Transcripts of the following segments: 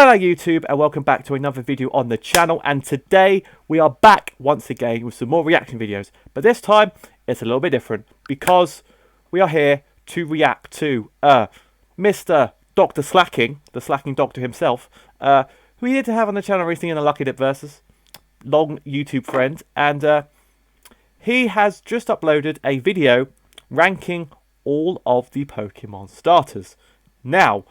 Hello YouTube and welcome back to another video on the channel, and today we are back once again with some more reaction videos, but this time it's a little bit different because we are here to react to Mr. Dr Slaking, the Slaking Doctor himself, who we did to have on the channel recently in the Lucky Dip Versus, long YouTube friend, and he has just uploaded a video ranking all of the Pokemon starters. Now,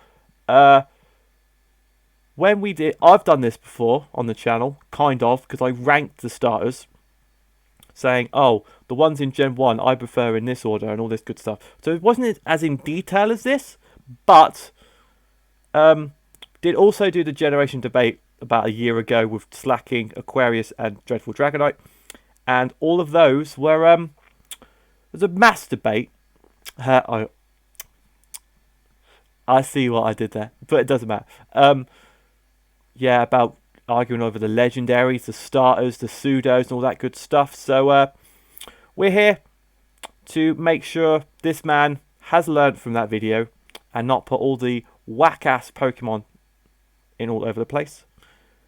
when we did, I've done this before on the channel, kind of, because I ranked the starters, saying, oh, the ones in Gen 1 I prefer in this order and all this good stuff. So it wasn't as in detail as this, but did also do the generation debate about a year ago with Slaking, Aquarius and Dreadful Dragonite. And all of those were, there's a mass debate. I see what I did there, but it doesn't matter. Yeah, about arguing over the legendaries, the starters, the pseudos, and all that good stuff. So we're here to make sure this man has learned from that video and not put all the whack-ass Pokemon in all over the place.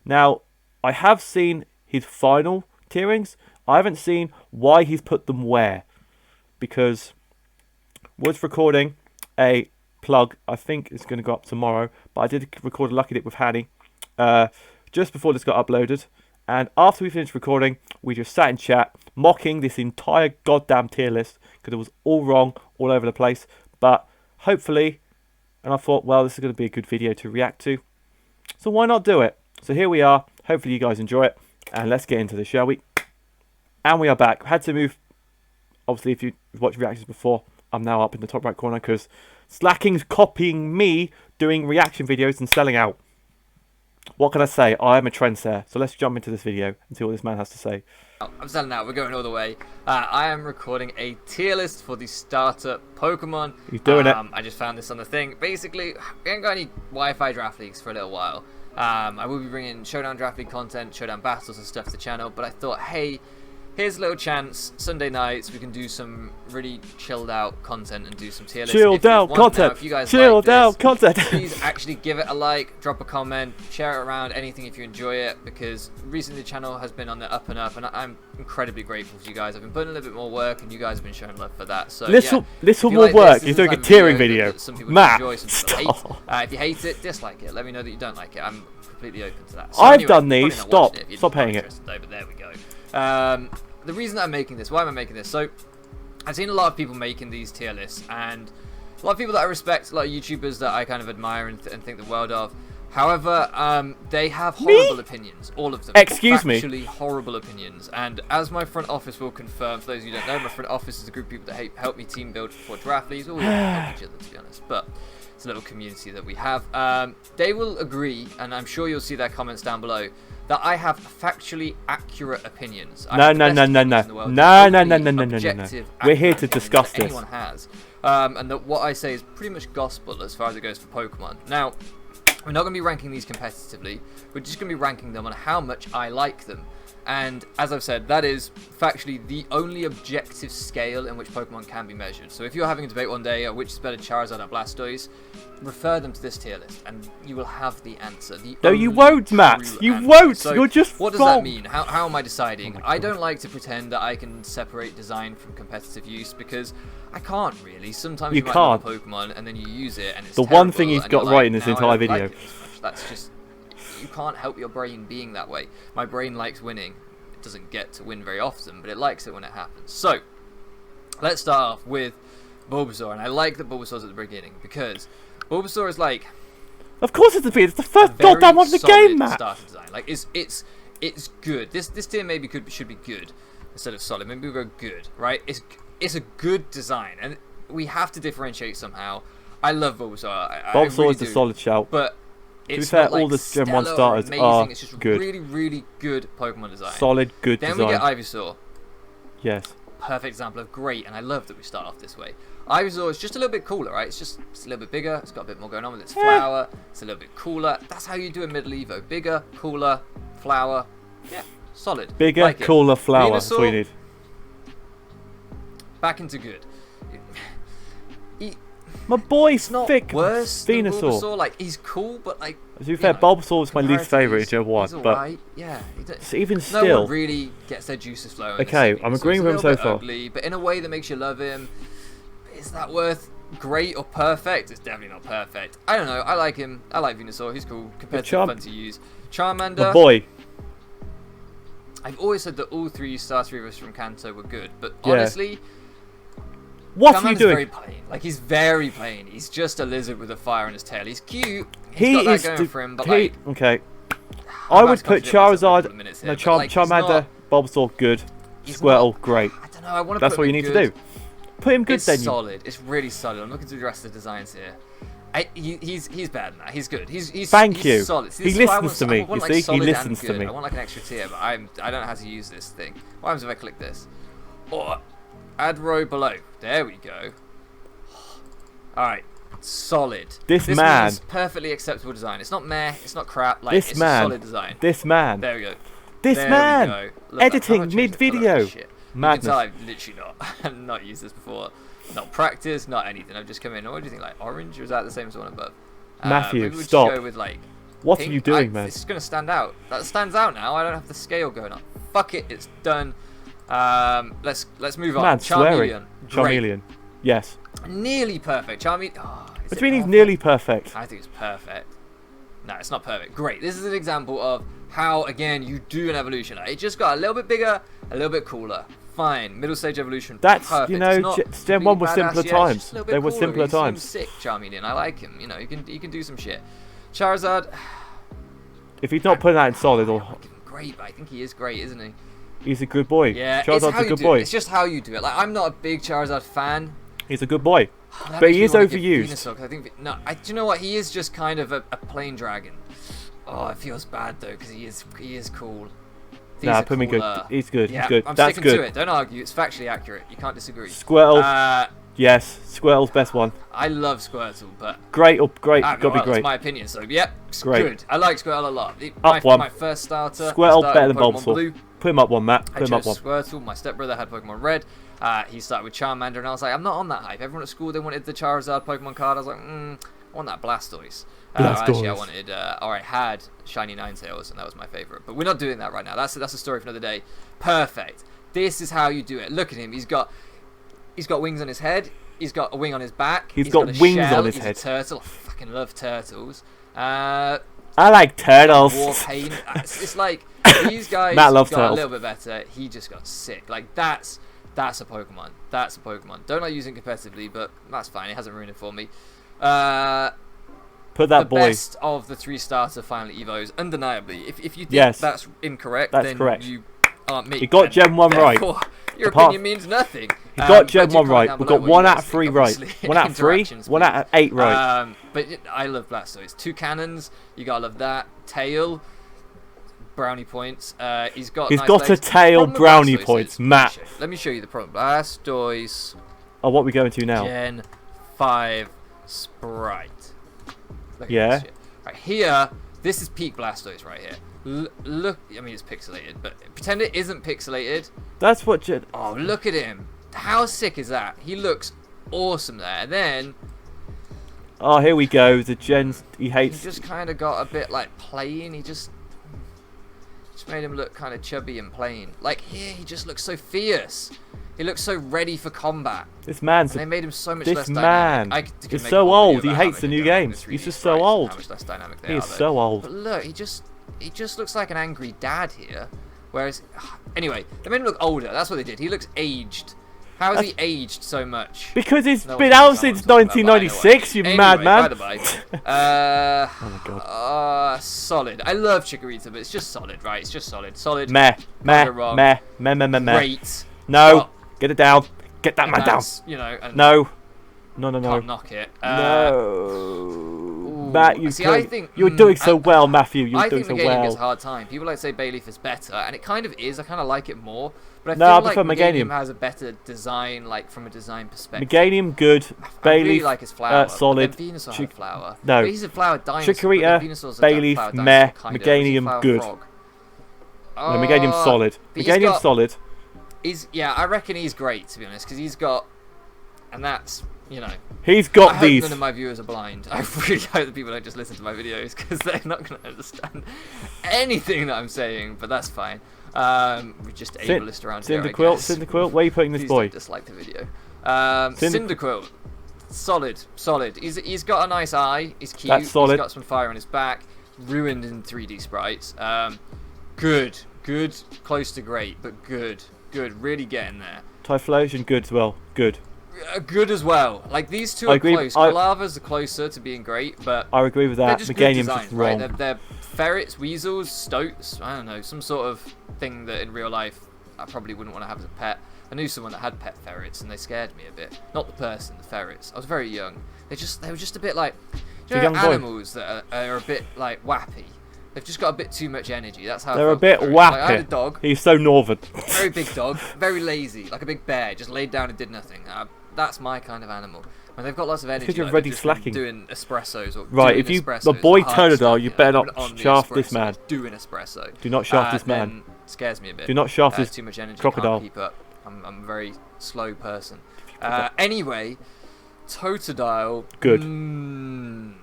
Now, I have seen his final tierings. I haven't seen why he's put them where, because was recording a plug, I think it's going to go up tomorrow, but I did record a Lucky Dip with Hanny just before this got uploaded, and after we finished recording we just sat in chat mocking this entire goddamn tier list because it was all wrong all over the place. But hopefully, and I thought, well, this is going to be a good video to react to, so why not do it? So here we are, hopefully you guys enjoy it, and let's get into this, shall we? And we are back. I had to move, obviously if you've watched reactions before, I'm now up in the top right corner because Slaking's copying me doing reaction videos and selling out. What can I say? I am a trendsetter. So let's jump into this video and see what this man has to say. I'm selling out. We're going all the way. I am recording a tier list for the starter Pokemon. He's doing it. I just found this on the thing. Basically, we ain't got any Wi-Fi draft leagues for a little while. I will be bringing Showdown Draft League content, Showdown battles and stuff to the channel. But I thought, hey, here's a little chance. Sunday nights we can do some really chilled out content and do some tier lists. Chilled out content. If you guys chilled out content. Please actually give it a like, drop a comment, share it around, anything if you enjoy it, because recently the channel has been on the up and up, and I'm incredibly grateful to you guys. I've been putting a little bit more work, and you guys have been showing love for that. So little more like work. This You're doing a type of tiering video. Some people Matt, enjoy, some people hate. If you hate it, dislike it. Let me know that you don't like it. I'm completely open to that. So I've anyway, done these. Stop paying it. Though, but there we go. The reason that I'm making this, why am I making this? So, I've seen a lot of people making these tier lists, and a lot of people that I respect, a lot of YouTubers that I kind of admire and think the world of. However, they have horrible opinions, all of them. Excuse me? Actually horrible opinions. And as my front office will confirm, for those of you who don't know, my front office is a group of people that help me team build for draft leagues. Well, we all help each other, to be honest, but it's a little community that we have. They will agree, and I'm sure you'll see their comments down below, that I have factually accurate opinions. No. We're here to discuss this. Anyone has, and that what I say is pretty much gospel as far as it goes for Pokemon. Now, we're not going to be ranking these competitively. We're just going to be ranking them on how much I like them. And as I've said, that is factually the only objective scale in which Pokemon can be measured. So if you're having a debate one day which is better, Charizard or Blastoise, refer them to this tier list and you will have the answer. No, you won't, Matt. You won't. So you're just what does wrong. that mean? How am I deciding? I don't like to pretend that I can separate design from competitive use, because I can't really. Sometimes you might love a Pokemon and then you use it and it's the one thing he's got right in this entire video. That's just, you can't help your brain being that way. My brain likes winning. It doesn't get to win very often, but it likes it when it happens. So, let's start off with Bulbasaur. And I like that Bulbasaur's at the beginning, because Bulbasaur is like... Of course it's the first goddamn one of the game, Matt. Starter design. Like, it's good. This tier maybe should be good instead of solid. Maybe we'll go good, right? It's a good design, and we have to differentiate somehow. I love Bulbasaur. Bulbasaur really is a solid shout. But to be fair, all the Gen 1 starters are it's just good. Really, really good Pokemon design. Solid, good then design. Then we get Ivysaur. Yes. Perfect example of great, and I love that we start off this way. Ivysaur is just a little bit cooler, right? It's a little bit bigger. It's got a bit more going on with its flower. It's a little bit cooler. That's how you do a middle Evo. Bigger, cooler, flower. Yeah, solid. Bigger, like cooler, flower. That's what you need. Back into good. My boy's not thick worse than Venusaur. Bulbasaur. Like, he's cool, but like To be fair, Bulbasaur is my least favourite in Gen 1, but right. Yeah, even no still, one really gets their juices flowing. okay, I'm agreeing with him so far. Ugly, but in a way that makes you love him. Is that worth great or perfect? It's definitely not perfect. I don't know. I like him. I like Venusaur. He's cool. Competitive, fun to use. Charmander. The boy. I've always said that all 3 Starter Reavers from Kanto were good, but honestly, what are you doing? Very plain. Like, he's very plain. He's just a lizard with a fire in his tail. He's cute. He's got that going for him, but okay. I would put Charizard, Charmander, Bulbasaur, good. Squirtle, great. I don't know. I want to. That's what you need to do. Put him good. Then it's solid. It's really solid. I'm looking through the rest of the designs here. He's better than that. He's good. He's Thank you. Solid. He listens to me. You see, he listens to me. I want like an extra tier, but I don't know how to use this thing. What happens if I click this? Or add row below. There we go. All right, solid. This man means perfectly acceptable design. It's not meh. It's not crap. Like this it's man. A solid design. This man. There we go. This there man. Editing mid-video. Madness. You can tell I've literally not used this before. Not practice, not anything. I've just come in. What do you think? Like orange, or is that the same as the one above? Matthew, maybe we'll stop. Just go with like what pink. Are you doing, man? It's going to stand out. That stands out now. I don't have the scale going up. Fuck it, it's done. Let's move on. Man, Charmeleon. Charmeleon. Yes. Nearly perfect. Charmeleon. Oh, what do you mean he's nearly perfect? I think it's perfect. No, it's not perfect. Great. This is an example of how, again, you do an evolution. It just got a little bit bigger, a little bit cooler. Fine. Middle stage evolution. That's, perfect. you know, Gen 1 was simpler times. They were simpler times. Sick, Charmeleon. I like him. You know, he can do some shit. Charizard. If he's not putting that in solid, or great, but I think he is great, isn't he? He's a good boy. Yeah, Charizard's a good boy. It's just how you do it. Like, I'm not a big Charizard fan. He's a good boy, but he is overused. I think do you know what? He is just kind of a plain dragon. Oh, it feels bad though because he is cool. Nah, put me good. He's good. Yeah, he's good. I'm That's sticking good. to it. Don't argue. It's factually accurate. You can't disagree. Squirtle. Yes, Squirtle's best one. I love Squirtle, but great. Gotta be great. That's my opinion. So yep, great. Good. I like Squirtle a lot. My first starter. Squirtle better than Pokemon Bulbasaur. Blue. Put him up one, Matt. Put him up one. Squirtle. My stepbrother had Pokemon Red. He started with Charmander, and I was like, I'm not on that hype. Everyone at school, they wanted the Charizard Pokemon card. I was like, I want that Blastoise. Actually, I had Shiny Ninetales, and that was my favourite. But we're not doing that right now. That's a story for another day. Perfect. This is how you do it. Look at him. He's got wings on his head. He's got a wing on his back. He's got wings shell. on his head. He's a turtle. I fucking love turtles. I like turtles. Warpaint. It's like these guys Matt loves got turtles. a little bit better. He just got sick. Like that's a Pokemon. That's a Pokemon. Don't like using it competitively, but that's fine. It hasn't ruined it for me. Put that the best of the 3 starter final evos, undeniably. If you think that's incorrect, then correct. You aren't me. You got Gen 1 right. Your opinion means nothing. He got Gen 1 right. We've got 1 out of 3 right. 1 out of 3. 1 out of 8 right. But I love Blastoise. 2 cannons. You gotta love that. Tail. Brownie points. He's got a tail. Brownie points. Matt. Let me show you the problem. Blastoise. Oh, what are we going to now? Gen 5 Sprite. Yeah. Right here, this is peak Blastoise right here. Look, I mean it's pixelated, but pretend it isn't pixelated. That's what. Oh, look at him! How sick is that? He looks awesome there. And then. Oh, here we go. The gens he hates. He just kind of got a bit like plain. He just made him look kind of chubby and plain. Like here, he just looks so fierce. He looks so ready for combat. This man's. They made him so much this less man dynamic. is so old. He hates the new games. He's just so old. How much less dynamic they he are, is so old. But look, he just looks like an angry dad here. Whereas, anyway, they made him look older. That's what they did. He looks aged. How has he aged so much? Because it's been out since 1996, you madman. By the by. Oh my god. Solid. I love Chikorita, but it's just solid, right? It's just solid. Solid. Meh. Great. No. Get it down. Get that man down. You know. No. Can't knock it. No. Matt, I think you're doing so well, Matthew. You're doing so well. I think Meganium gets a hard time. People like to say Bayleaf is better, and it kind of is. I kind of like it more. But I feel like Meganium has a better design, like from a design perspective. Meganium good. Bayleaf I really like his flower. solid. Venusaur had flower. No. But he's a flower dinosaur. Chikorita, Bayleaf, meh. Meganium good. No, Meganium's solid. Meganium's solid. I reckon he's great, to be honest, because he's got, and that's you know. He's I got hope these. none of my viewers are blind. I really hope that people don't just listen to my videos because they're not going to understand anything that I'm saying. But that's fine. We're just ableist around here. Cyndaquil, where are you putting this Please boy? don't dislike the video. Cyndaquil, solid. He's got a nice eye. He's cute. That's solid. He's got some fire on his back. Ruined in 3D sprites. Good, close to great, but good. Really getting there. Typhlosion, good as well. Good. Good as well. Like these two are close. Calavas are closer to being great, but I agree with that. they're just good Meganium's designs, just wrong. right? They're ferrets, weasels, stoats. I don't know, some sort of thing that in real life I probably wouldn't want to have as a pet. I knew someone that had pet ferrets, and they scared me a bit. Not the person, the ferrets. I was very young. They were just a bit like, you know, animals that are a bit like wappy. They've just got a bit too much energy. That's how They're a I felt bit with ferrets. wappy. Like, I had a dog. He's so northern. Very big dog, very lazy, like a big bear, just laid down and did nothing. That's my kind of animal. When they've got lots of energy, Because you're like already they've just slacking. been doing espressos or Right, doing if you espressos, the boy the hard Totodile, stuff, you better put it not on the shaft this espresso, man. doing espresso. Do not shaft this man. Then scares me a bit. Do not shaft this too much energy. crocodile. Can't keep up. I'm a very slow person. Anyway, Totodile. Good.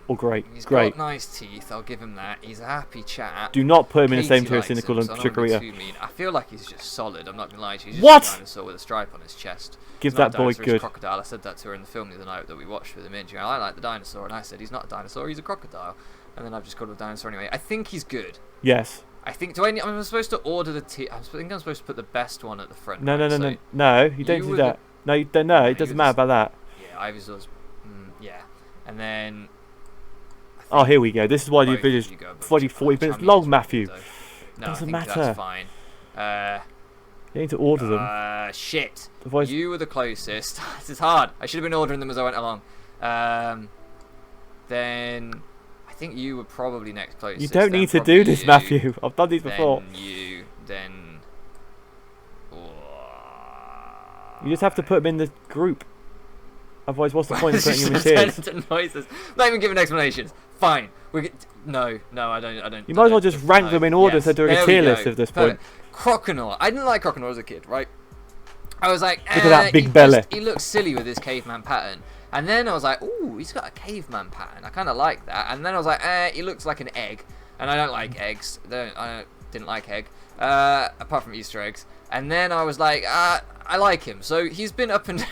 Or great. He's Great. got nice teeth. I'll give him that. He's a happy chap. Do not put him in the same Katie tier as likes Cynical him, and so I don't wanna be Chikorita. too mean. I feel like he's just solid. I'm not gonna lie to you. He's What? just a dinosaur with a stripe on his chest. Give He's not that a boy dinosaur, he's a good. crocodile. I said that to her in the film the other night that we watched with him in. She went, I like the dinosaur, and I said he's not a dinosaur. He's a crocodile. And then I've just called him a dinosaur anyway. I think he's good. Yes. I think. I'm supposed to order the tier. I think I'm supposed to put the best one at the front. No, right? no, no, So, no. No, you don't do that. No, you don't. No, it doesn't matter about that. Yeah, Ivysaur's. Yeah, and then. Oh, here we go. This is why the video's you go, but 40 minutes long, Matthew. No, Doesn't I think matter. That's fine. You need to order them. Shit. Otherwise- You were the closest. This is hard. I should have been ordering them as I went along. Then I think you were probably next closest. You don't then need to probably do this, you, Matthew. I've done these then before. You, then. You just have to put them in the group. Otherwise, what's the point of It's putting them in just tiers? noises. Not even giving explanations. Fine. No, I don't. You might as well just rank them in order instead of doing a tier list at this point. Croconaw. I didn't like Croconaw as a kid, right? I was like, Look at that big belly. He looks silly with his caveman pattern. And then I was like, ooh, he's got a caveman pattern. I kind of like that. And then I was like, he looks like an egg. And I don't like eggs. I didn't like egg. Apart from Easter eggs. And then I was like, I like him. So he's been up and...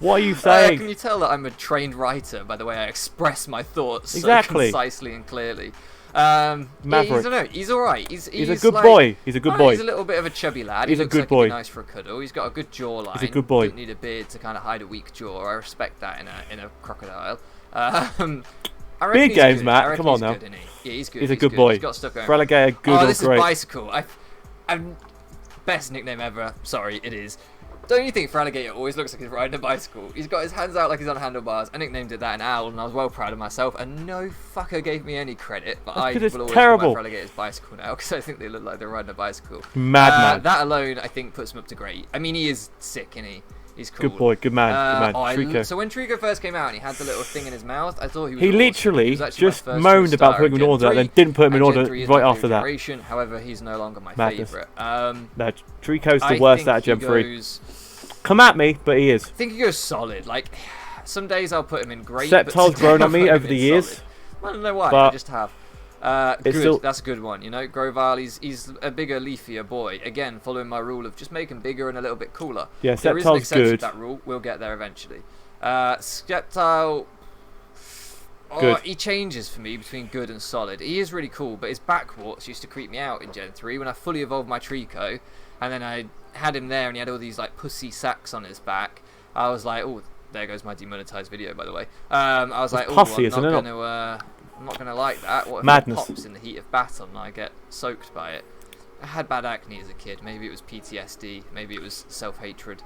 What are you saying? Can you tell that I'm a trained writer by the way I express my thoughts Exactly. so concisely and clearly? Maverick. He's alright. He's a good boy. He's a good boy. He's a little bit of a chubby lad. He's he a looks good like boy. He'd be nice for a cuddle. He's got a good jawline. He's a good boy. Doesn't need a beard to kind of hide a weak jaw. I respect that in a crocodile. I reckon Big he's games, good. Matt. I reckon Come on he's now. Good, isn't he? Yeah, he's good. He's a good boy. He's got stuff going. For alligator, good or this great. is Bicycle. I've best nickname ever. Sorry, it is. Don't you think Fraligator always looks like he's riding a bicycle? He's got his hands out like he's on handlebars. I nicknamed it that an owl, and I was well proud of myself. And no fucker gave me any credit. But I will always terrible. call my Fraligator's bicycle now because I think they look like they're riding a bicycle. Madman. That alone, I think, puts him up to great. I mean, he is sick, isn't he? He's cool. Good boy, good man, Trico. So when Trico first came out and he had the little thing in his mouth, I thought he was He awesome. literally He was actually my just first moaned about star putting him in Gen order and 3, then didn't put him in and order Gen 3 is right my after that. generation. However, he's no longer my Madness. favourite. No, Trico's the worst out of Gen 3. Goes, Come at me, but he is. I think he goes solid. Like, some days I'll put him in great. Septile's grown on me over the years. I don't know why, but I just have. Good, that's a good one. You know, Grovyle, he's a bigger, leafier boy. Again, following my rule of just make him bigger and a little bit cooler. Yeah, there is an Septile's exception good. to that rule. We'll get there eventually. Sceptile. Good. He changes for me between good and solid. He is really cool, but his backwarts used to creep me out in Gen 3 when I fully evolved my Trico, and then I had him there and he had all these like pussy sacks on his back. I was like, oh, there goes my demonetized video, by the way. I was like, oh, I'm not gonna like that. What if Madness. it pops in the heat of battle and I get soaked by it? I had bad acne as a kid. Maybe it was PTSD. Maybe it was self-hatred.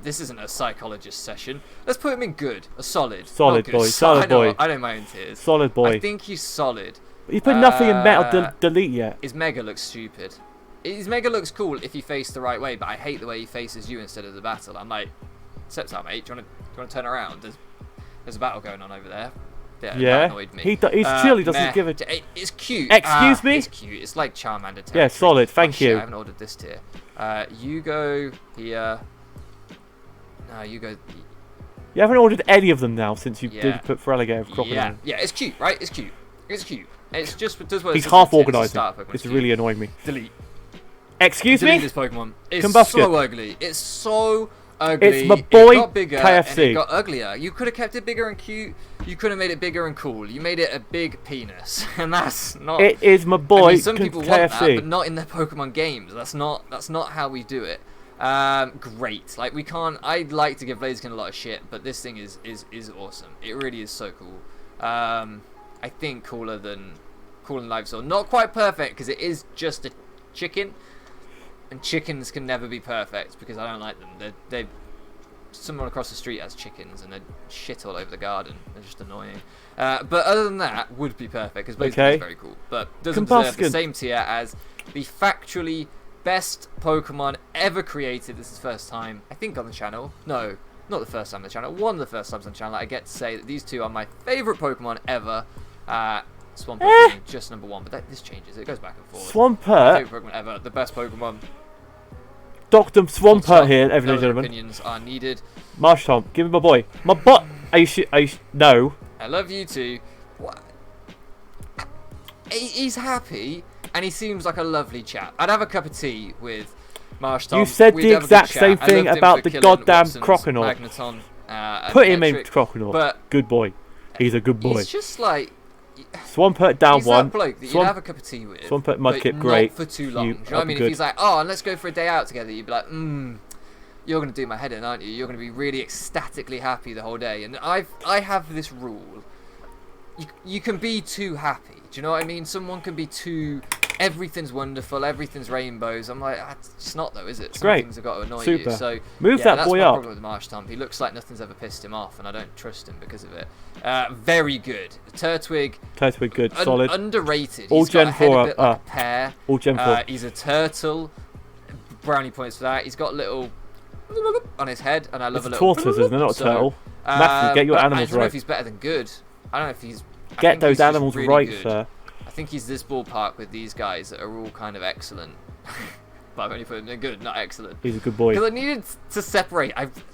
This isn't a psychologist session. Let's put him in good. A solid. Solid boy. Solid boy. I know my own tears. Solid boy. I think he's solid. He's put nothing in Metal Delete yet. His Mega looks stupid. His Mega looks cool if he faced the right way, but I hate the way he faces you instead of the battle. I'm like, Septile, mate, do you want to turn around? There's a battle going on over there. Yeah, that annoyed me. He surely doesn't give it. It's cute. Excuse me? It's cute. It's like Charmander territory. Yeah, solid. Thank you. I haven't ordered this tier. You go here. No, you go. You haven't ordered any of them now since you Yeah. did put Feraligatr of Crocodile. Yeah, yeah, it's cute, right? It's cute. It's cute. It's just it does what He's it's half intended to organising. start Pokemon. It's cute. really annoying me. Delete. Excuse Delete me? this Pokemon. It's Combusken. so ugly. It's so ugly. It's my boy, it got bigger and KFC. it got uglier. You could have kept it bigger and cute. You could have made it bigger and cool. You made it a big penis, and that's not. It is my boy, I mean, some people want that, KFC. but not in their Pokemon games. That's not how we do it. Great. Like we can't. I'd like to give Blaziken a lot of shit, but this thing is awesome. It really is so cool. I think cooler than Livesaur. Not quite perfect because it is just a chicken, and chickens can never be perfect because I don't like them. They someone across the street has chickens and they shit all over the garden. They're just annoying. But other than that, would be perfect because Blaziken is very cool, but doesn't deserve the same tier as the factually best Pokemon ever created. This is the first time, I think, on the channel. No, not the first time on the channel. One of the first times on the channel I get to say that these two are my favourite Pokemon ever. Swampert being just number one, but this changes. It goes back and forth. Swampert? Favourite Pokemon ever. The best Pokemon. Dr. Swampert here, ladies and gentlemen. Opinions are needed. Marshtom, give me my boy. My butt. No. I love you too. What? He's happy, and he seems like a lovely chap. I'd have a cup of tea with Marshtom. You said We'd the have a good exact chat. same I thing loved him about for the killing goddamn Watson's Croconaut. Magneton, Put him in Electric, Croconaut. but Good boy. He's a good boy. he's just like Swampert down he's one. that bloke that you'd have a cup of tea with. Swampert but Mudkip, not great. for too long. You Do you know what I mean? good. If he's like, oh, and let's go for a day out together, you'd be like, you're gonna do my head in, aren't you? You're gonna be really ecstatically happy the whole day. And I have this rule. You can be too happy. Do you know what I mean? Someone can be too. Everything's wonderful. Everything's rainbows. I'm like, it's not though, is it? Some great. things have got to annoy Super. you. So Move that that's boy my up. problem with Marshtomp. He looks like nothing's ever pissed him off, and I don't trust him because of it. Very good. Turtwig. Good. Solid. Underrated. All He's got Gen a head 4 a bit like a pear. All Gen 4. He's a turtle. Brownie points for that. He's got little on his head, and I love It's a a little. tortoise, isn't it? Not a turtle. Matthew, get your but animals I don't know right. if he's better than good. I don't know if he's. I Get think those he's just animals really right, good. sir. I think he's this ballpark with these guys that are all kind of excellent. But I've only put him in good, not excellent. He's a good boy. Because I needed to separate.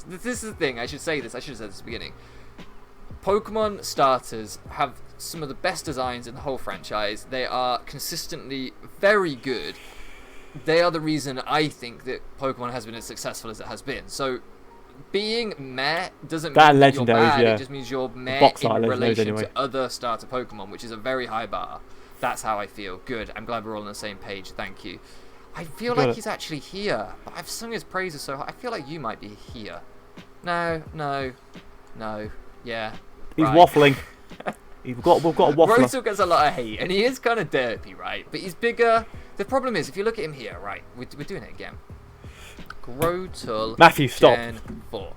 This is the thing. I should say this. I should have said this at the beginning. Pokemon starters have some of the best designs in the whole franchise. They are consistently very good. They are the reason I think that Pokemon has been as successful as it has been. So being meh doesn't mean that you're bad. yeah. It just means you're meh box in art relation anyway. to other starter Pokemon, which is a very high bar. That's how I feel. Good. I'm glad we're all on the same page. Thank you. I feel like he's actually here, but I've sung his praises so high. I feel like you might be here. No. Yeah. He's right. waffling. We've got a waffler. Grotle gets a lot of hate, and he is kind of derpy, right? But he's bigger. The problem is, if you look at him here, right, we're doing it again. Grotle. Matthew, stop. Gen 4.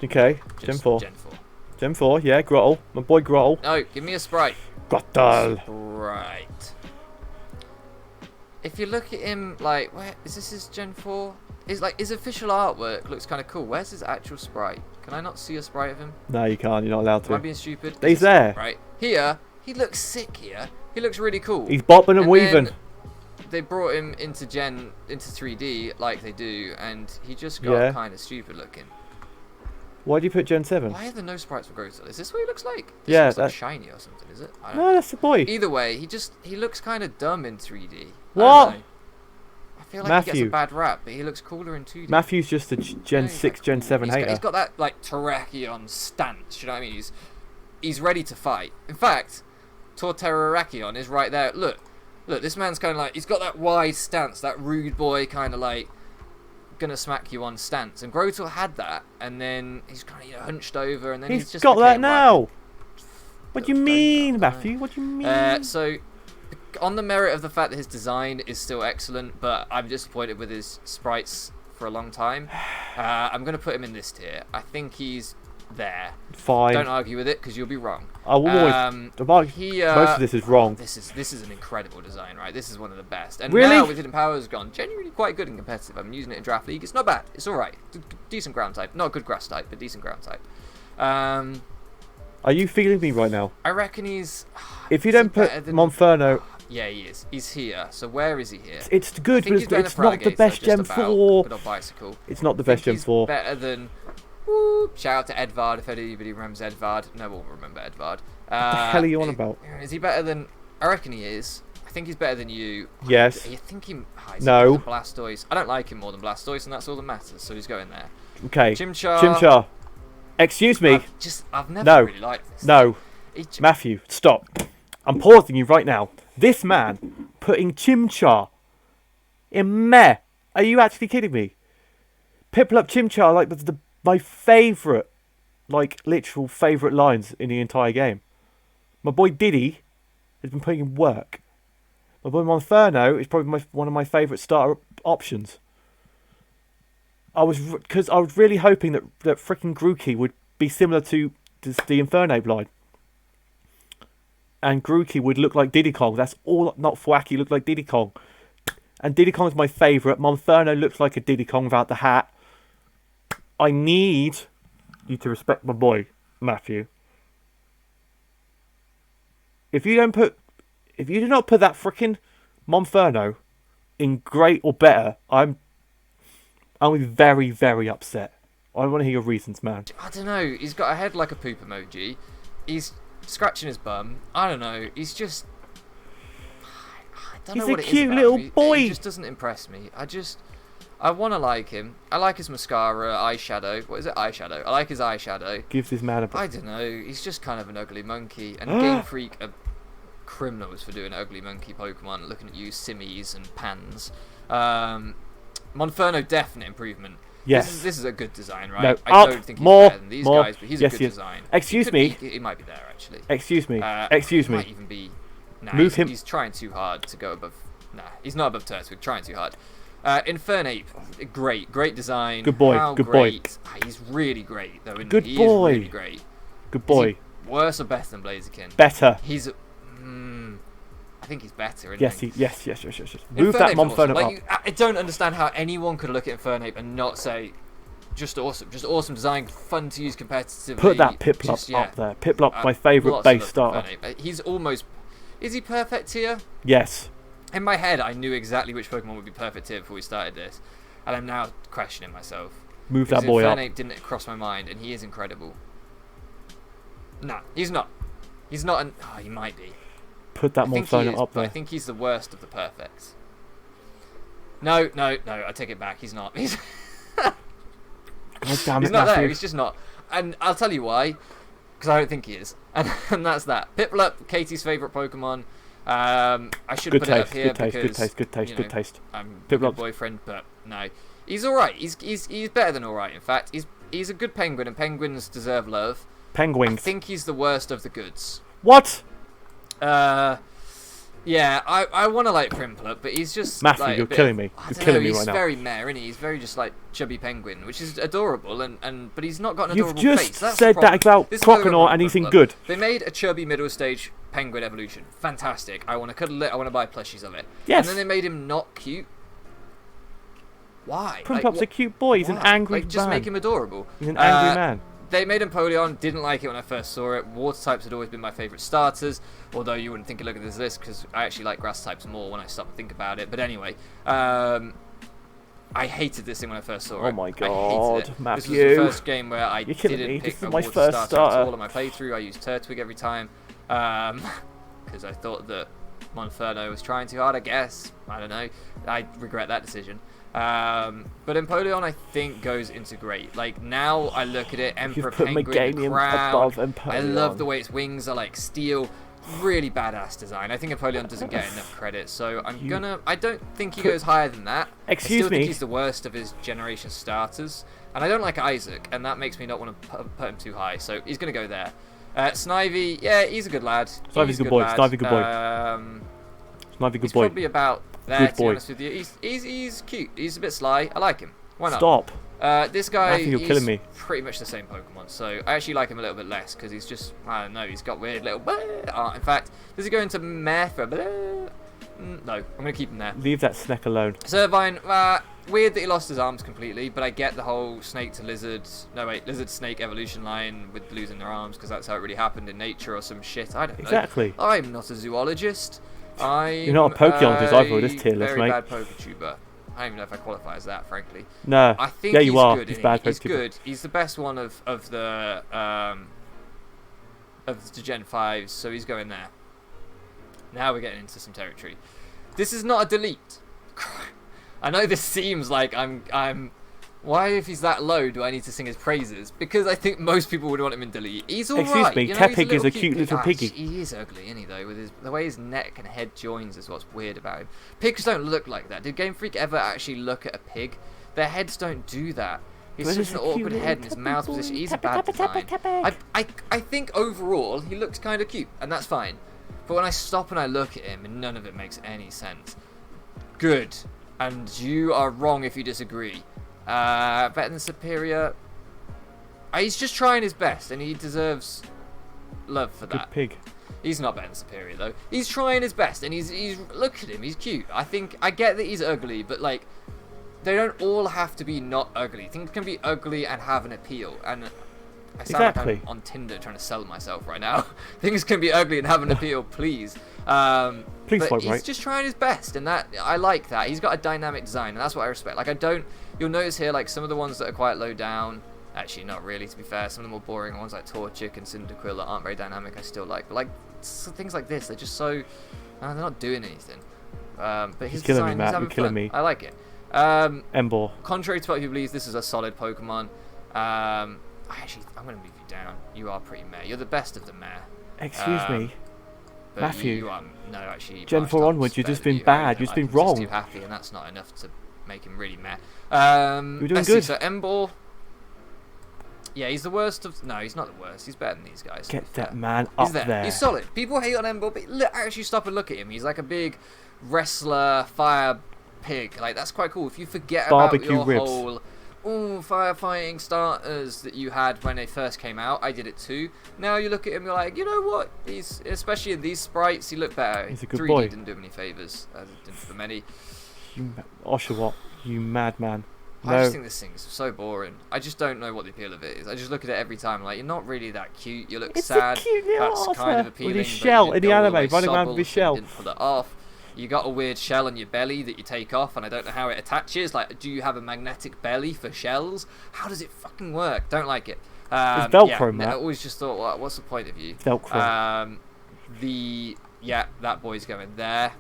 Okay, Gen 4. Gen 4. Gen 4, yeah, Grottle. My boy Grottle. No, give me a Sprite. Grottle. Sprite. If you look at him, like, where is this his Gen 4? Is like his official artwork looks kind of cool. Where's his actual sprite? Can I not see a sprite of him? No, you can't. You're not allowed Am I to. being stupid? He's there. Right here, he looks sick. Here, he looks really cool. He's bopping and weaving. They brought him into 3D like they do, and he just got kind of stupid looking. Why do you put Gen 7? Why are there no sprites for Grotle? Is this what he looks like? This Yeah, looks like shiny or something. Is it? I don't know. No, that's the boy. Either way, he looks kind of dumb in 3D. What? I feel like he Matthew. gets a bad rap, but he looks cooler in 2D. Matthew's just a Gen 6, Gen 7 hater. He's got that like Terrakion stance. You know what I mean? He's ready to fight. In fact, Torterrakion is right there. Look, this man's kind of like, he's got that wide stance, that rude boy kind of like gonna smack you on stance. And Grotle had that, and then he's kind of hunched over, and then he's just got that became, now. Like, What do you mean, Matthew? What do you mean? So, on the merit of the fact that his design is still excellent, but I'm disappointed with his sprites for a long time. I'm gonna put him in this tier. I think he's there. Fine. Don't argue with it because you'll be wrong. I will always. Most of this is wrong. This is an incredible design, right? This is one of the best. And Really? now with Hidden Power's gone, genuinely quite good and competitive. I'm using it in Draft League. It's not bad. It's all right. Decent ground type. Not a good grass type, but decent ground type. Are you feeling me right now? I reckon he's. If you don't put Monferno. Yeah, he is. He's here. So where is he here? It's good, but it's not the best Gen 4. Good old bicycle. It's not the best Gen 4. Better than Whoop. Shout out to Edvard, if anybody remembers Edvard. No one will remember Edvard. What the hell are you on about? Is he better than... I reckon he is. I think he's better than you. Yes. I think he... No. Blastoise. I don't like him more than Blastoise, and that's all that matters, so he's going there. Okay. Chimchar. Chimchar. Excuse me. I've never really liked this. No. Matthew, stop. I'm pausing you right now. This man putting Chimchar in meh. Are you actually kidding me? Piplup Chimchar, like, was my favourite, like, literal favourite lines in the entire game. My boy Diddy has been putting in work. My boy Monferno is probably one of my favourite starter options. Because I was really hoping that freaking Grookey would be similar to the Infernape line. And Grookey would look like Diddy Kong. That's all, not Thwacky, look like Diddy Kong. And Diddy Kong is my favourite. Monferno looks like a Diddy Kong without the hat. I need you to respect my boy, Matthew. If you do not put that freaking Monferno in great or better, I'll be very, very upset. I want to hear your reasons, man. I don't know. He's got a head like a poop emoji. He's scratching his bum. I don't know. He's just... I don't know what it is. He's a cute little boy. He just doesn't impress me. I want to like him. I like his mascara, eyeshadow. What is it? Eyeshadow. I like his eyeshadow. Gives this man a... I don't know. He's just kind of an ugly monkey. And Game Freak are criminals for doing ugly monkey Pokemon. Looking at you, Simmies and Pans. Monferno, definite improvement. Yes. This is a good design, right? No, I don't think he's better than these guys, but he's a good design. Excuse me. He might be there, actually. Excuse me. He might even be... Nah, Move him. He's trying too hard to go above... Nah, he's not above Turtwig, trying too hard. Infernape, great design. Good boy, How good great. boy. He's really great, though, isn't Good he? boy. He is really great. Good boy. Is he worse or better than Blaziken? Better. He's... I think he's better, isn't Yes, he? yes. Move that Monferno up. I don't understand how anyone could look at Infernape and not say... Just awesome design, fun to use competitively. Put that Piplup up there. Piplup, my favourite base starter. He's almost... Is he perfect tier? Yes. In my head, I knew exactly which Pokemon would be perfect tier before we started this. And I'm now questioning myself. Move that boy up. Infernape didn't cross my mind, and he is incredible. Nah, he's not. He's not an... Oh, he might be. Put that Monferno up there. I think he's the worst of the perfects. No, I take it back. He's not. He's... God damn it, he's not Matthew. there. He's just not. And I'll tell you why. Because I don't think he is. And that's that. Piplup, Katie's favourite Pokemon. I should put it up here because good taste. I'm a good boyfriend, but no. He's alright. He's better than alright, in fact. He's a good penguin, and penguins deserve love. Penguins. I think he's the worst of the goods. What? Yeah, I want to like Prinplup, but he's just... Matthew, like, you're killing me. You're killing me right now. He's very meh, isn't he? He's very just like chubby penguin, which is adorable, but he's not got an adorable face. You've just That's said that about Croconaw and he's in good. They made a chubby middle stage penguin evolution. Fantastic. I want to cuddle it. I want to buy plushies of it. Yes. And then they made him not cute. Why? Prinplup's a cute boy. He's an angry man. Just make him adorable. He's an angry man. They made Empoleon, didn't like it when I first saw it. Water types had always been my favourite starters, although you wouldn't think of looking at this list because I actually like grass types more when I stop and think about it. But anyway, I hated this thing when I first saw it. Oh my god, Matthew. This was the first game where I didn't pick a water starter at all on my playthrough. I used Turtwig every time because I thought that Monferno was trying too hard, I guess. I don't know. I regret that decision. But Empoleon, I think, goes into great. Like, now I look at it, Emperor Penguin, the crown. I love the way its wings are like steel. Really badass design. I think Empoleon doesn't get enough credit, so I don't think he goes higher than that. I still think he's the worst of his generation starters. And I don't like Isaac, and that makes me not want to put him too high, so he's going to go there. Snivy, yeah, he's a good lad. Snivy's a good boy. Snivy, good boy. Snivy, good boy. He's probably about there, to be honest with you. He's cute. He's a bit sly. I like him. Why not? Stop. This guy, Matthew, you're killing me. Pretty much the same Pokemon, so I actually like him a little bit less because he's just, I don't know, he's got weird little art. In fact, does he go into meh for no, I'm going to keep him there. Leave that snack alone. Servine, weird that he lost his arms completely, but I get the whole snake to lizard, lizard snake evolution line with losing their arms because that's how it really happened in nature or some shit. I don't know. Exactly. I'm not a zoologist. You're not a Pokeologist either with this tier list, mate. Very bad Poketuber. I don't even know if I qualify as that, frankly. No. I think Yeah, you he's are. good. He's He's bad. He's good. He's the best one of the Gen 5s, so he's going there. Now we're getting into some territory. This is not a delete. I know this seems like I'm. Why, if he's that low, do I need to sing his praises? Because I think most people would want him in delete. He's alright. Excuse me, Tepig is a cute little piggy. He is ugly, isn't he, though? With the way his neck and head joins is what's weird about him. Pigs don't look like that. Did Game Freak ever actually look at a pig? Their heads don't do that. He's such an awkward head and his mouth position. He's a bad design. I think overall he looks kind of cute, and that's fine. But when I stop and I look at him, and none of it makes any sense. Good. And you are wrong if you disagree. Better than superior. He's just trying his best, and he deserves love for that. Good pig. He's not better than superior though. He's trying his best, and he's look at him. He's cute. I get that he's ugly, but like they don't all have to be not ugly. Things can be ugly and have an appeal. And I sound like I'm on Tinder trying to sell myself right now. Things can be ugly and have an appeal, please. Please, but he's just trying his best, and that I like that. He's got a dynamic design, and that's what I respect. Like you'll notice here, like some of the ones that are quite low down. Actually, not really, to be fair. Some of the more boring ones, like Torchic and Cyndaquil, that aren't very dynamic, I still like. But like things like this, they're just so they're not doing anything. But his He's killing design, me, Matt. he's You're killing me. I like it. Embor. Contrary to what people believe, this is a solid Pokemon. I'm going to move you down. You are pretty meh. You're the best of the meh. Excuse me. Matthew. You are, no, actually. Gen 4 onwards, you've just been bad. You've just been wrong. Too happy, and that's not enough to make him really meh. You're doing good. So Embor. Yeah, he's the worst of. No, he's not the worst. He's better than these guys. Get that man up there. He's solid. People hate on Embor, but actually stop and look at him. He's like a big wrestler, fire pig. Like that's quite cool. If you forget Barbecue about your ribs. whole firefighting starters that you had when they first came out, I did it too. Now you look at him, you're like, you know what? He's especially in these sprites, he looked better. He's a good 3D boy. didn't do him any favors. Didn't for many. Oshawott, you madman. No. I just think this thing's so boring. I just don't know what the appeal of it is. I just look at it every time like, you're not really that cute. You look sad. It's a cute little That's Arthur kind of appealing. with his shell in the anime, running around with his shell. Didn't pull it off. You got a weird shell on your belly that you take off, and I don't know how it attaches. Like, do you have a magnetic belly for shells? How does it fucking work? Don't like it. It's Velcro, Matt. I always just thought, what's the point of you? Velcro. That boy's going there.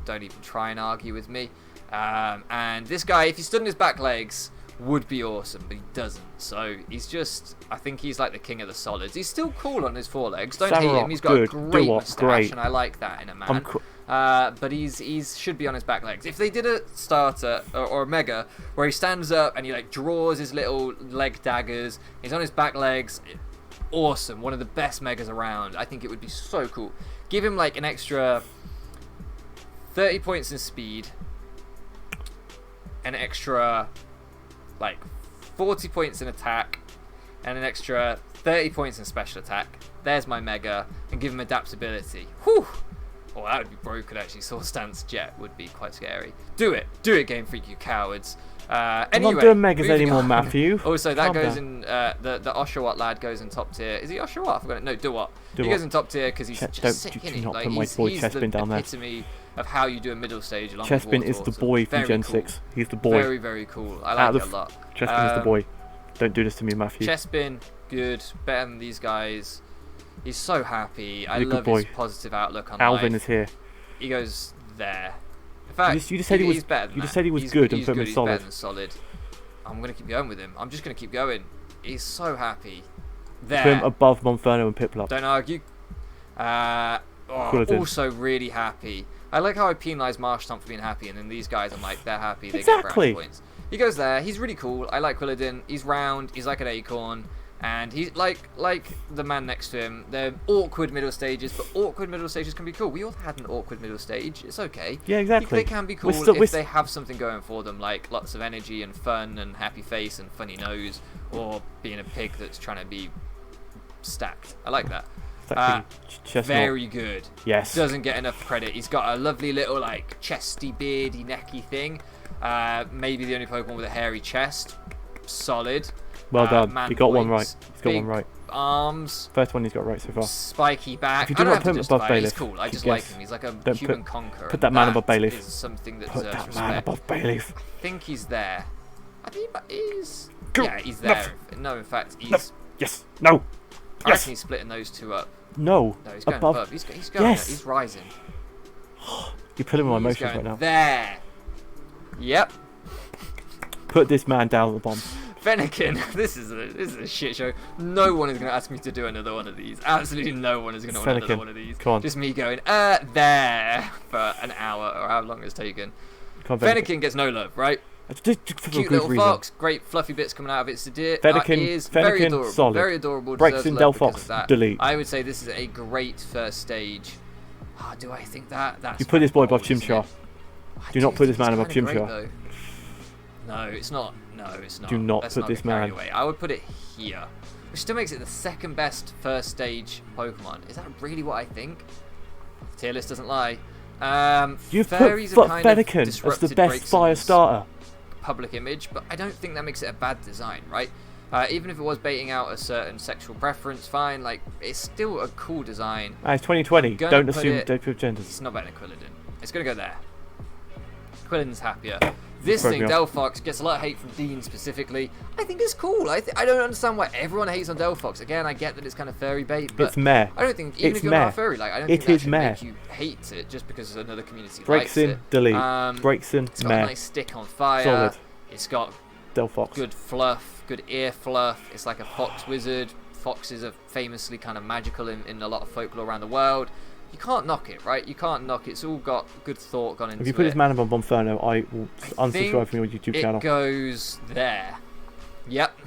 Don't even try and argue with me. And this guy, if he stood on his back legs, would be awesome, but he doesn't. So he's just, I think he's like the king of the solids. He's still cool on his forelegs. Don't hate him. He's got a great moustache, and I like that in a man. But he's should be on his back legs. If they did a starter or a mega where he stands up and he like draws his little leg daggers, he's on his back legs, awesome. One of the best megas around. I think it would be so cool. Give him like an extra 30 points in speed, an extra like 40 points in attack, and an extra 30 points in special attack. There's my mega, and give him adaptability. Whew! Oh, that would be broken actually. Sword Stance Jet would be quite scary. Do it, Game Freak, you cowards. Anyway, I'm not doing megas anymore, Matthew. Also, that goes in the Oshawott lad goes in top tier. Is he Oshawott? I forgot it. No, Dewott. He goes in top tier because he's just sick, isn't he? Like, he's the epitome of how you do a middle stage along with Chespin is the boy from Gen 6. He's the boy. Very, very cool. I like it a lot. Chespin is the boy. Don't do this to me, Matthew. Chespin, good. Better than these guys. He's so happy. I love his positive outlook on life. Alvin is here. He goes there. In fact, you just said he was better than You just said he was good and put him in solid. He's better than solid. I'm going to keep going with him. I'm just going to keep going. He's so happy. There. Put him above Monferno and Piplup. Don't argue. Also really happy. I like how I penalise Marshtomp for being happy, and then these guys, I'm like, they're happy, they get brownie points. He goes there, he's really cool. I like Quilladin. He's round, he's like an acorn, and he's like the man next to him. They're awkward middle stages, but awkward middle stages can be cool. We all had an awkward middle stage. It's okay. Yeah, exactly. They can be cool if they have something going for them, like lots of energy and fun and happy face and funny nose, or being a pig that's trying to be stacked. I like that. Very good. Yes. Doesn't get enough credit. He's got a lovely little like chesty, beardy, necky thing. Maybe the only Pokemon with a hairy chest. Solid. Well done. Man He got one right. points. He's got one right. arms. First one he's got right so far. Spiky back. If you I do don't not have to put him above justify it. Bailiff, He's cool. I just yes. like him. He's like a Don't human conqueror. put that man above That Bailiff. is something that Put deserves that man respect. above Bailiff. I think he's there. I think he's... Go. Yeah, he's No. there. No, in fact, he's... No. Yes. No. I Yes. reckon he's splitting those two up. No. No, he's going above. above. He's going. Yes. He's rising. You're pulling my He's emotions going right now. there. Yep. Put this man down at the bottom. Fennekin, this is a shit show. No one is going to ask me to do another one of these. Absolutely no one is going to want another Fennekin, one of these. come on. Just me going, there, for an hour, or how long it's taken. Come on, Fennekin gets no love, right? Just for a Cute good little reason. fox, great fluffy bits coming out of its ears. Fennekin, Very adorable, solid. very adorable. Breaks deserves in love Del because Fox, of that. delete. I would say this is a great first stage. Do I think that? That's You put this boy bold, above isn't Chimchar. it? I Do not do put this think man it's above kinda great, Chimchar. though. No, it's not. No, it's not. Do not Let's put not this get carried man. away. I would put it here, which still makes it the second best first stage Pokemon. Is that really what I think? The tier list doesn't lie. You've put fairies have kind of Fennekin as the disrupted best fire Greyson's starter. public image, but I don't think that makes it a bad design, right? Even if it was baiting out a certain sexual preference, fine. Like, it's still a cool design. It's 2020. Gonna Don't put assume it- don't put genders. It's not better than Quilladin. It's gonna go there. Quilladin's happier. This Broke thing, me off. Delphox, gets a lot of hate from Dean specifically. I think it's cool. I don't understand why everyone hates on Delphox. Again, I get that it's kind of furry bait, but It's meh. I don't think, even It's if you're meh. not a furry, like, I don't It think that is should meh. make you hate it just because another community Breaks likes in, it. delete. Breaks in, It's got meh. a nice stick on fire. Solid. It's got Del Fox. good fluff, good ear fluff. It's like a fox wizard. Foxes are famously kind of magical in a lot of folklore around the world. You can't knock it, right? You can't knock it. It's all got good thought gone into it. If you put this man above Bonferno, I will unsubscribe think from your YouTube it channel. goes there. Yep,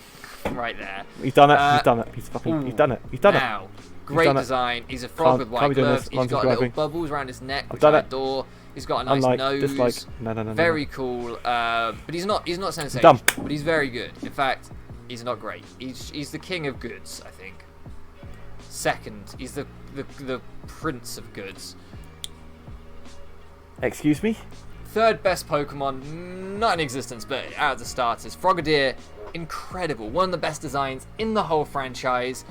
right there. He's done it. He's done it. He's fucking. He's done it. He's done it. Now, great done it. design. He's a frog with Can't white be doing gloves. this. He's got little Unsubscribing. bubbles around his neck, which done I it. adore. He's got a nice Unlike, nose. dislike. No. Very cool. But he's not sensational. Dumb. But he's very good. In fact, he's not great. He's the king of goods, I think. Second, he's the prince of goods. Excuse me? Third best Pokemon, not in existence, but out of the starters. Frogadier, incredible. One of the best designs in the whole franchise.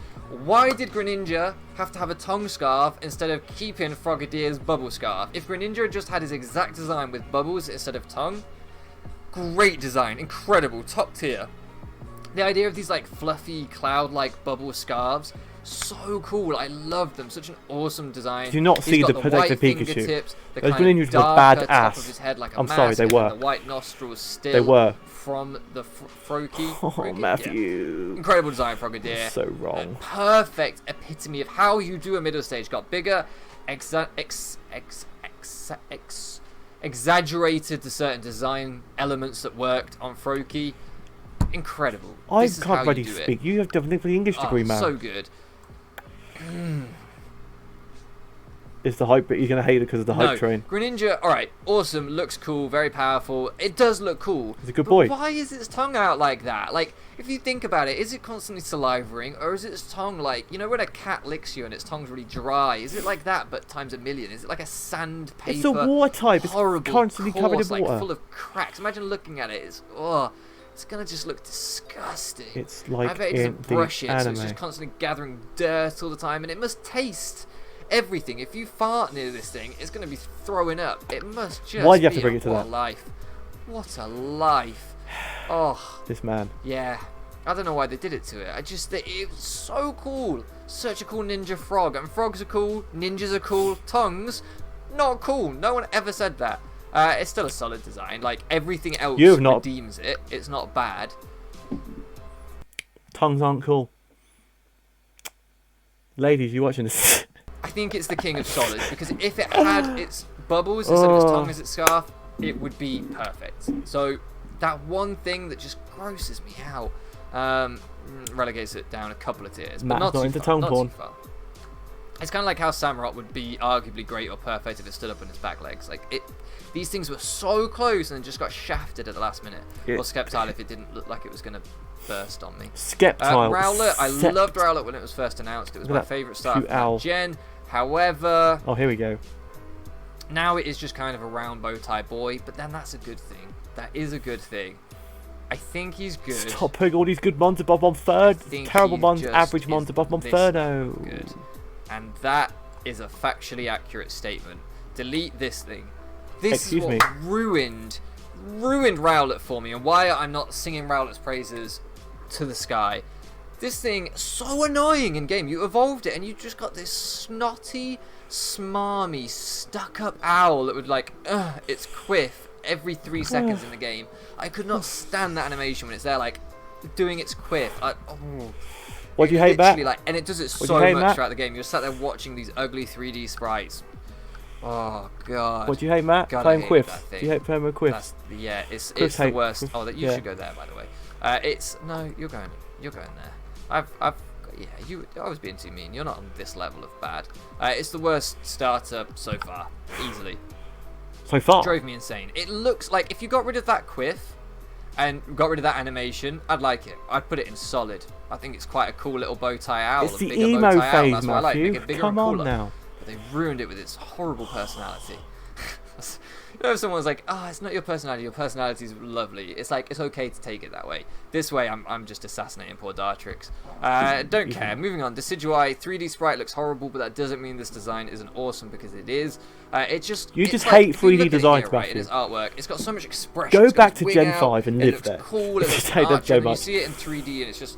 Why did Greninja have to have a tongue scarf instead of keeping Frogadier's bubble scarf? If Greninja had just had his exact design with bubbles instead of tongue, great design, incredible, top tier. The idea of these like fluffy cloud-like bubble scarves, so cool. I love them. Such an awesome design. Do you not He's see got the protective white Pikachu? fingertips, the Those kind Greninjas of were darker top badass. of his head like a I'm sorry, mask, they and were. the white nostrils still They were. from the Froakie. Oh, Froakie? Matthew. Yeah. Incredible design, Frogadier. So wrong. Perfect epitome of how you do a middle stage. Got bigger, exaggerated to certain design elements that worked on Froakie. Incredible. I This is how can't really you do speak. You have definitely English degree, man. So good. It's the hype, but you're gonna hate it because of the hype train. Greninja, alright, awesome, looks cool, very powerful. It does look cool. He's a good but boy. Why is its tongue out like that? Like, if you think about it, is it constantly salivating, or is its tongue like, you know when a cat licks you and its tongue's really dry? Is it like that, but times a million? Is it like a sandpaper? It's a water type. It's horrible, constantly covered in coarse, water. like full of cracks. Imagine looking at it. It's gonna just look disgusting. It's like I bet it in doesn't brush the it, so anime. it's just constantly gathering dirt all the time, and it must taste everything. If you fart near this thing, it's going to be throwing up. It must just Why do you have to be bring it to what that? a life. What a life. Oh, This man. yeah. I don't know why they did it to it. It's so cool. Such a cool ninja frog. And frogs are cool, ninjas are cool, tongues, not cool. No one ever said that. It's still a solid design. Like, everything else You have not- redeems it. It's not bad. Tongues aren't cool. Ladies, you watching this? I think it's the king of solids, because if it had its bubbles instead of its tongue as its scarf, it would be perfect. So that one thing that just grosses me out relegates it down a couple of tiers, but Matt's not not too into far, tongue not porn. too far. It's kind of like how Samurott would be arguably great or perfect if it stood up on its back legs. Like these things were so close and just got shafted at the last minute. Or Sceptile if it didn't look like it was going to burst on me. Sceptile. Rowlet, I loved Rowlet when it was first announced. It was my favourite start of that gen. However, oh, here we go. now it is just kind of a round bow tie boy, but then that's a good thing. That is a good thing. I think he's good. Stop putting all these good mons above Monferno. Terrible mons, average mons above Monferno. Good. And that is a factually accurate statement. Delete this thing. This is what ruined Rowlet for me, and why I'm not singing Rowlet's praises to the sky. This thing, so annoying in game. You evolved it, and you just got this snotty, smarmy, stuck-up owl that would like, its quiff every 3 seconds in the game. I could not stand that animation when it's there, like, doing its quiff. What do you hate, Matt? Like, and it does it so much throughout the game. You're sat there watching these ugly 3D sprites. Oh god. What do you hate, Matt? Playing quiff. Do you hate playing with quiff? Yeah, it's the worst. Oh, that you should go there, by the way. No, you're going there. I was being too mean. You're not on this level of bad. It's the worst starter so far, easily. So far. It drove me insane. It looks like if you got rid of that quiff and got rid of that animation, I'd like it. I'd put it in solid. I think it's quite a cool little bow tie owl. It's the emo phase, Matthew. Come on now. But they ruined it with its horrible personality. You know, if someone's like, it's not your personality's lovely. It's like, it's okay to take it that way. This way, I'm just assassinating poor Dartrix. Don't care. Moving on. Decidueye 3D sprite looks horrible, but that doesn't mean this design isn't awesome, because it is. You just hate 3D designs, right, in its artwork. It's got so much expression. Go back to Gen 5 and live there. It looks cool. It looks arch, and you see it in 3D, and it's just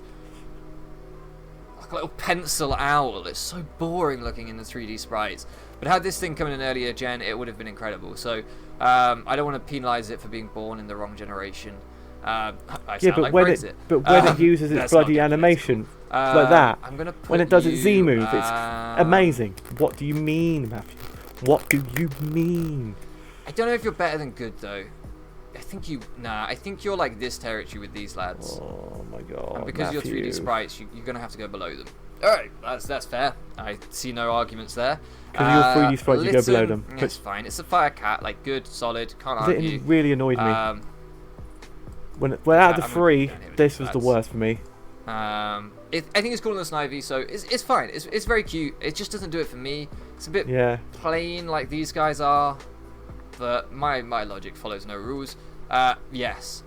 like a little pencil owl. It's so boring looking in the 3D sprites. But had this thing come in an earlier gen, it would have been incredible. So I don't want to penalise it for being born in the wrong generation. But when it uses its bloody animation like that, when it does its Z move, it's amazing. What do you mean, Matthew? What do you mean? I don't know if you're better than good though. I think you're like this territory with these lads. Oh my god! And because you're 3D sprites, you're gonna have to go below them. All right, that's fair. I see no arguments there. Because you're 3D sprites, you go below them. It's fine. It's a fire cat, like good, solid. Can't argue. It really annoyed me. When out of the three, this was the worst for me. I think it's cooler than Snivy, so it's fine. It's very cute. It just doesn't do it for me. It's a bit plain, like these guys are. But my logic follows no rules. Yes,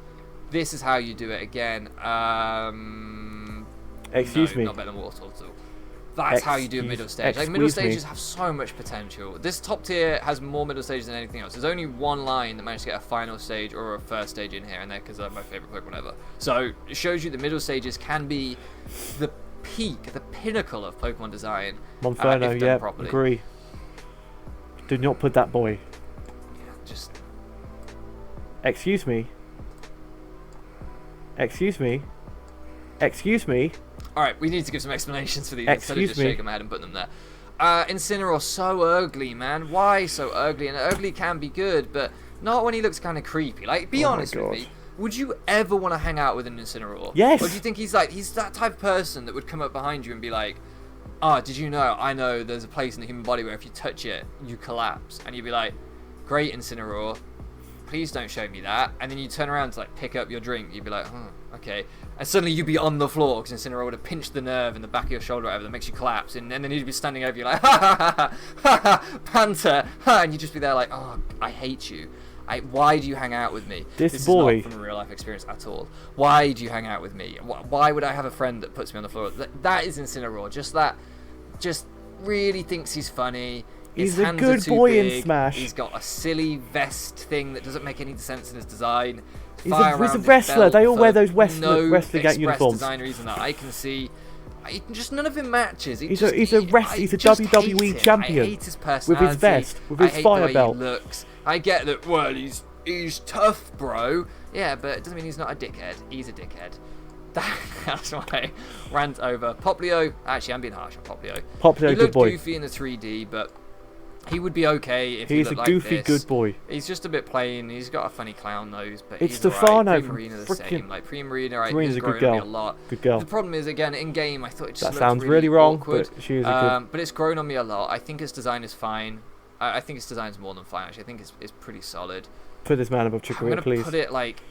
this is how you do it again. Excuse me. Not better than Wartortle. That's how you do a middle stage. Like, middle stages have so much potential. This top tier has more middle stages than anything else. There's only one line that managed to get a final stage or a first stage in here and there, because they're my favourite Pokemon ever. So it shows you the middle stages can be the peak, the pinnacle of Pokemon design. Monferno, yeah, agree. Do not put that boy. Yeah, just... Excuse me. Excuse me. Excuse me. Alright, we need to give some explanations for these instead of just shaking my head and putting them there. Incineroar, so ugly, man. Why so ugly? And ugly can be good, but not when he looks kind of creepy. Like, be honest with me. Would you ever want to hang out with an Incineroar? Yes. Or do you think he's that type of person that would come up behind you and be like, did you know? I know there's a place in the human body where if you touch it, you collapse. And you'd be like, great, Incineroar. Please don't show me that. And then you turn around to like pick up your drink. You'd be like, okay. And suddenly you'd be on the floor because Incineroar would have pinched the nerve in the back of your shoulder or whatever that makes you collapse. And then he'd be standing over you like, Panther. And you'd just be there like, I hate you. Why do you hang out with me? This boy is not from a real life experience at all. Why do you hang out with me? Why would I have a friend that puts me on the floor? That is Incineroar. Just really thinks he's funny. He's a good boy in Smash. He's got a silly vest thing that doesn't make any sense in his design. He's a wrestler. They all wear those wrestling uniforms. Design reason that I can see. Just none of it matches. He's a WWE champion. I hate his personality. With his vest, with his fire belt. He looks. I get that. Well, he's tough, bro. Yeah, but it doesn't mean he's not a dickhead. He's a dickhead. That's my rant over. Poplio. Actually, I'm being harsh on Poplio. Poplio, good boy. He looked goofy in the 3D, but he would be okay if he's he looked a goofy like this. good boy. He's just a bit plain. He's got a funny clown nose, but it's he's Stefano right. from Primarina the same. Like Primarina, Serena's is a growing good on me girl. a lot. Good girl. The problem is, again, in game, I thought it just that looked sounds really wrong, awkward. but she is a good. But it's grown on me a lot. I think its design is fine. I think its design is more than fine. Actually, I think it's pretty solid. Put this man above Chikorita, please. I'm gonna put it like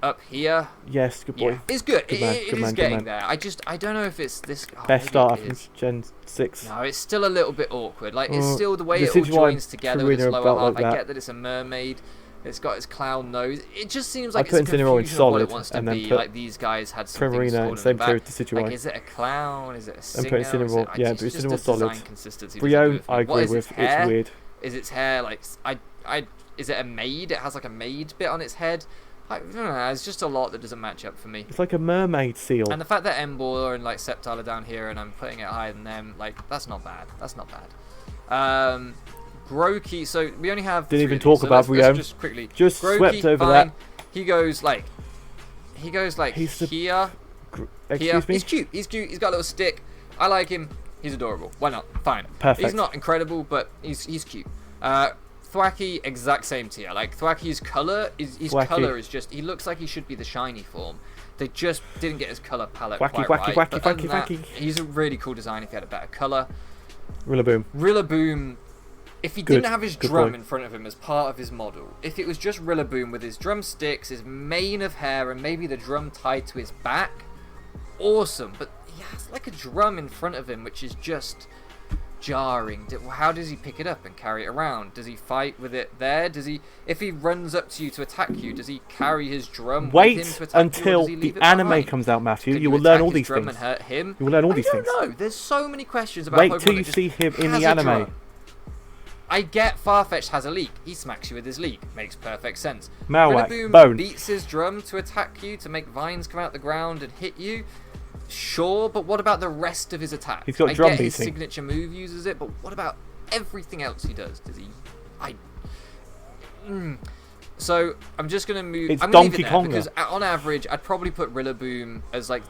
up here. Yes, good boy. Yeah, it's good. Good man, it is getting there. I don't know if it's this. Best start from Gen 6. No, it's still a little bit awkward. Like, it's still the way it all joins together with its lower half. I get that it's a mermaid. It's got its clown nose. It just seems like I put it's a Incineroar in confusion of what it solid, wants to and then be. put Like these guys had something Primarina stored in in same the tier back. as the Decidueye. Like, is it a clown? Is it a I'm putting singer? Incineroar, yeah, but it's just Incineroar a solid. design consistency. doesn't do Brion, it for me. I agree What is with. its hair? It's weird. Is its hair like is it a maid? It has like a maid bit on its head. I don't know. There's just a lot that doesn't match up for me. It's like a mermaid seal. And the fact that Emboar and like Sceptile are down here and I'm putting it higher than them, like that's not bad. That's not bad. Groki. So we only have. Didn't even three of talk these, about so let's Brion. just quickly. Just Groki, swept over fine. that. He goes like He's the- here. Excuse me? He's cute. He's cute. He's got a little stick. I like him. He's adorable. Why not? Fine. Perfect. He's not incredible, but he's cute. Thwacky, exact same tier. Like Thwacky's color Thwacky. color is just. He looks like he should be the shiny form. They just didn't get his color palette Wacky, quite wacky, right. wacky, But other wacky, than that, wacky. He's a really cool design if he had a better color. Rillaboom. Rillaboom. If he Good. didn't have his Good drum boy. in front of him as part of his model, if it was just Rillaboom with his drumsticks, his mane of hair, and maybe the drum tied to his back, awesome. But he has like a drum in front of him, which is just jarring. How does he pick it up and carry it around? Does he fight with it there? Does he, if he runs up to you to attack you, does he carry his drum with him Wait to attack you, or until does he leave the it anime behind? comes out, Matthew. Can You will attack learn all his these drum things. and hurt him? You will learn all these things. I don't know. There's so many questions about Wait Pokemon till you that just see him in has the a anime. drum. I get Farfetch'd has a leak. He smacks you with his leak. Makes perfect sense. Marowak, Rillaboom bone. beats his drum to attack you, to make vines come out the ground and hit you. Sure, but what about the rest of his attack? He's got I drum get his beating. signature move uses it, but what about everything else he does? Does he... So, I'm just going to move... It's I'm gonna leave Donkey it there Konga. because on average, I'd probably put Rillaboom as like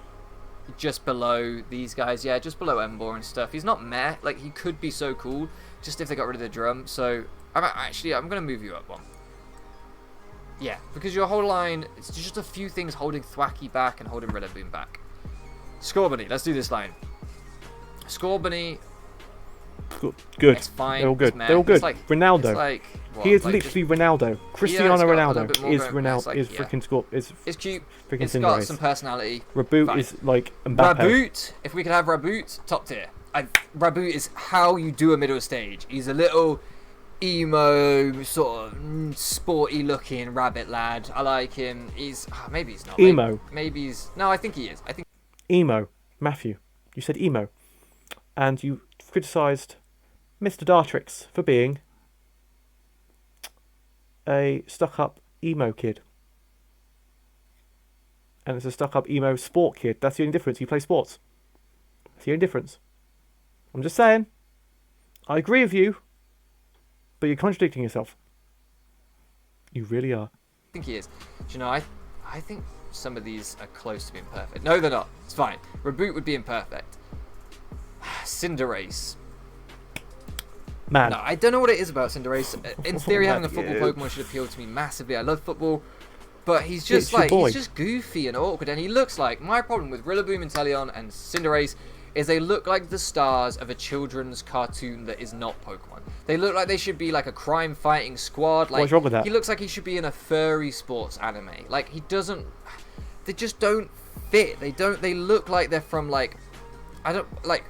just below these guys. Yeah, just below Emboar and stuff. He's not meh. Like, he could be so cool just if they got rid of the drum. So, I'm going to move you up one. Yeah, because your whole line, it's just a few things holding Thwacky back and holding Rillaboom back. Scorbunny, let's do this line. Scorbunny, Good. it's fine. They're all good. It's meh. They're all good. It's like, Ronaldo. It's like, what, He is like literally Ronaldo. Cristiano got a little Ronaldo bit more is going- it's like, yeah. freaking score. Is it's cute. freaking It's got Cinderace. some personality. Raboot Fine. is like Mbappe. Raboot, if we could have Raboot, top tier. Raboot is how you do a middle stage. He's a little emo, sort of sporty looking rabbit lad. I like him. He's maybe he's not Emo. Maybe he's no. I think he is. I think Emo. Matthew, you said emo, and you criticised Mr. Dartrix for being a stuck-up emo kid. And it's a stuck-up emo sport kid. That's the only difference. You play sports. That's the only difference. I'm just saying. I agree with you, but you're contradicting yourself. You really are. he is. Do you know? I think some of these are close to being perfect. No, they're not. It's fine. Raboot would be imperfect. Cinderace. Man. No, I don't know what it is about Cinderace. In theory, having a Matthew. football Pokemon should appeal to me massively. I love football, but he's It's just your like boy. he's just goofy and awkward, and he looks like my problem with Rillaboom, Inteleon, and Cinderace is they look like the stars of a children's cartoon that is not Pokemon. They look like they should be like a crime fighting squad. Like, What's wrong with that? He looks like he should be in a furry sports anime. Like he doesn't. They just don't fit. They don't. They look like they're from like. I don't like.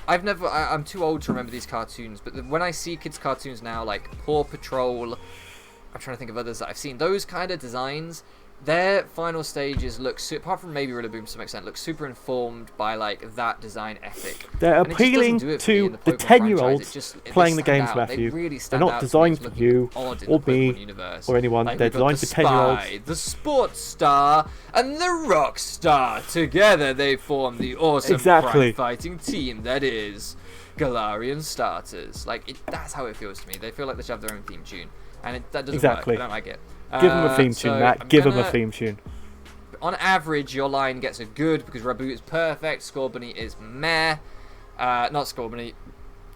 I've never. I'm too old to remember these cartoons. But when I see kids' cartoons now, like Paw Patrol, I'm trying to think of others that I've seen. Those kind of designs, their final stages look, apart from maybe Rillaboom to some extent, look super informed by like that design ethic. They're And it just doesn't appealing do it for me in to the the Pokemon 10-year-olds franchise. They playing the stand games, out. Matthew. They really They're stand not out to me designed as for looking you odd in or the me Pokemon universe. or anyone. Like, They're we've got designed for 10-year-olds. Spy, the Sports Star, and the Rock Star. Together they form the awesome Exactly. crime-fighting team that is Galarian Starters. Like, that's how it feels to me. They feel like they should have their own theme tune. And that doesn't Exactly. work. I don't like it. Give them a theme So tune, Matt. I'm Give them a gonna- theme tune. On average, your line gets a good because Raboot is perfect, Scorbunny is meh. Not Scorbunny.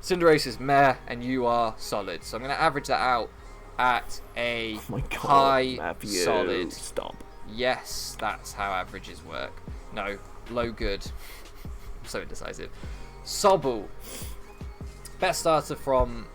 Cinderace is meh, and you are solid. So I'm going to average that out at a Oh my God, high Matthew. solid. Stop. Yes, that's how averages work. No, low good. I'm so indecisive. Sobble. Best starter from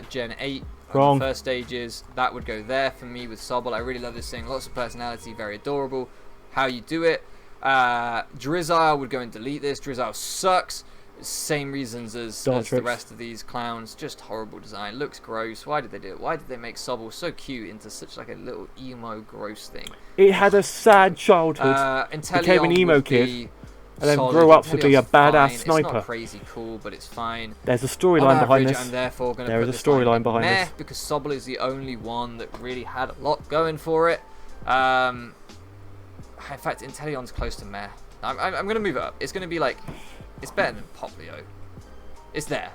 Gen 8. Wrong. The first stages. That would go there for me with Sobble. I really love this thing. Lots of personality, very adorable. How you do it. Drizzile would go and delete this. Drizzile sucks. Same reasons as the rest of these clowns. Just horrible design. Looks gross. Why did they do it? Why did they make Sobble so cute into such like a little emo gross thing? It had a sad childhood. Became an emo kid. And then grew up to be a badass sniper. It's not crazy cool, but it's fine. There's a storyline behind this. I'm therefore going to there is a storyline behind this. Because Sobble is the only one that really had a lot going for it. In fact, Intellion's close to meh. I'm going to move it up. It's going to be like... It's better than Poplio. It's there.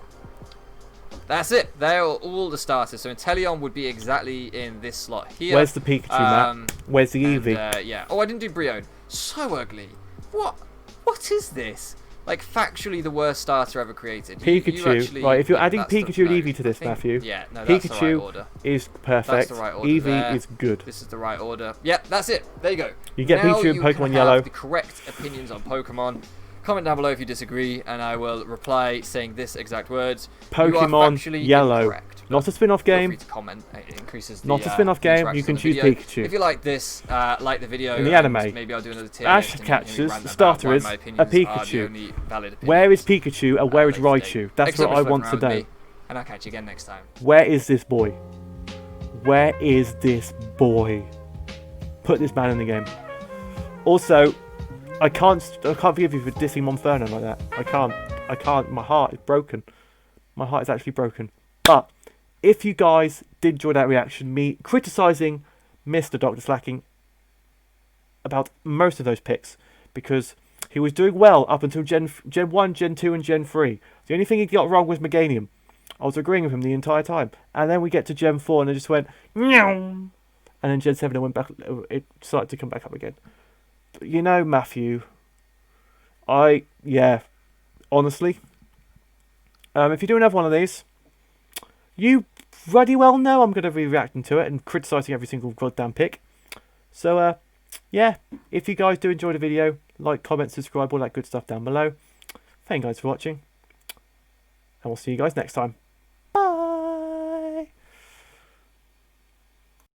That's it. They're all the starters. So Inteleon would be exactly in this slot here. Where's the Pikachu, Matt? Where's the Eevee? Yeah. Oh, I didn't do Brion. So ugly. What is this? Like, factually the worst starter ever created. Pikachu. Right, if you're adding Pikachu and Eevee to this, Matthew, yeah, no, that's Pikachu the right order. Is perfect. That's the right order. Eevee is good. This is the right order. Yep, that's it. There you go. You get now Pikachu and Pokemon Yellow. Have the correct opinions on Pokemon. Comment down below if you disagree, and I will reply saying this exact words. Pokemon Yellow. Incorrect. Not a spin-off game. Feel free to comment. It increases the, not a spin-off game. You can choose Pikachu. If you like this, like the video. In the anime, maybe I'll do another tier Ash list catches. The starter is a Pikachu. Where is Pikachu and where is Raichu? That's what I want to know. And I'll catch you again next time. Where is this boy? Where is this boy? Put this man in the game. Also, I can't forgive you for dissing Monferno like that. I can't. My heart is broken. My heart is actually broken. But if you guys did enjoy that reaction, me criticising Mr. Dr. Slaking about most of those picks, because he was doing well up until Gen 1, Gen 2, and Gen 3. The only thing he got wrong was Meganium. I was agreeing with him the entire time. And then we get to Gen 4 and it just went, meow. And then Gen 7 it went back, it started to come back up again. But you know, Matthew, honestly, if you do another one of these, you bloody well know I'm going to be reacting to it and criticising every single goddamn pick. So, yeah, if you guys do enjoy the video, like, comment, subscribe, all that good stuff down below. Thank you guys for watching, and we'll see you guys next time.